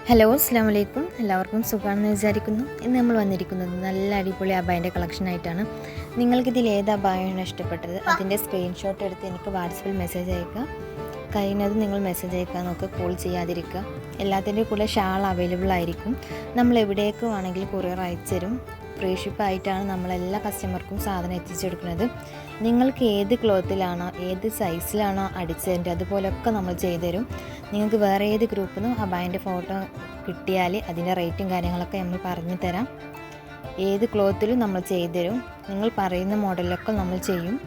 Hello അസ്സാം വലൈക്കും. എല്ലാവർക്കും സുഖമാണെന്ന് വിചാരിക്കുന്നു. ഇന്ന് നമ്മൾ വന്നിരിക്കുന്നത് നല്ല അടിപൊളി അബായൻ്റെ കളക്ഷനായിട്ടാണ്. നിങ്ങൾക്കിതിൽ ഏത് അബായമാണ് ഇഷ്ടപ്പെട്ടത് അതിൻ്റെ സ്ക്രീൻഷോട്ട് എടുത്ത് എനിക്ക് വാട്സപ്പിൽ മെസ്സേജ് അയക്കുക. കഴിയുന്നതും നിങ്ങൾ മെസ്സേജ് അയക്കാൻ നോക്കുക, കോൾ ചെയ്യാതിരിക്കുക. എല്ലാത്തിൻ്റെ കൂടെ ഷാൾ അവൈലബിൾ ആയിരിക്കും. നമ്മൾ എവിടേക്ക് വേണമെങ്കിൽ കൊറിയർ അയച്ചു തരും. ഫ്രീ ഷിപ്പായിട്ടാണ് നമ്മളെല്ലാ കസ്റ്റമർക്കും സാധനം എത്തിച്ചെടുക്കുന്നത്. നിങ്ങൾക്ക് ഏത് ക്ലോത്തിലാണോ ഏത് സൈസിലാണോ അടിച്ചതിൻ്റെ അതുപോലെയൊക്കെ നമ്മൾ ചെയ്തുതരും. നിങ്ങൾക്ക് വേറെ ഏത് ഗ്രൂപ്പിൽ നിന്നും അബായൻ്റെ ഫോട്ടോ കിട്ടിയാൽ അതിൻ്റെ റേറ്റും കാര്യങ്ങളൊക്കെ നമ്മൾ പറഞ്ഞു തരാം. ഏത് ക്ലോത്തിലും നമ്മൾ ചെയ്തുതരും. നിങ്ങൾ പറയുന്ന മോഡലൊക്കെ നമ്മൾ ചെയ്യും.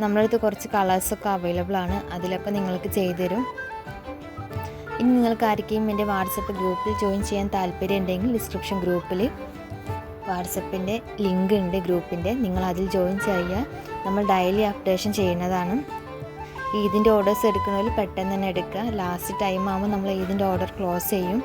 നമ്മളടുത്ത് കുറച്ച് കളേഴ്സൊക്കെ അവൈലബിൾ ആണ്, അതിലൊക്കെ നിങ്ങൾക്ക് ചെയ്തുതരും. ഇനി നിങ്ങൾക്ക് ആർക്കെങ്കിലും എൻ്റെ വാട്സപ്പ് ഗ്രൂപ്പിൽ ജോയിൻ ചെയ്യാൻ താല്പര്യം ഉണ്ടെങ്കിൽ ഡിസ്ക്രിപ്ഷൻ ഗ്രൂപ്പിൽ വാട്സപ്പിൻ്റെ ലിങ്ക് ഉണ്ട് ഗ്രൂപ്പിൻ്റെ, നിങ്ങൾ അതിൽ ജോയിൻ ചെയ്യുക. നമ്മൾ ഡെയിലി അപ്ഡേഷൻ ചെയ്യുന്നതാണ്. ഇതിൻ്റെ ഓർഡേഴ്സ് എടുക്കുന്നതിൽ പെട്ടെന്ന് തന്നെ എടുക്കുക. ലാസ്റ്റ് ടൈം ആകുമ്പോൾ നമ്മൾ ഇതിൻ്റെ ഓർഡർ ക്ലോസ് ചെയ്യും.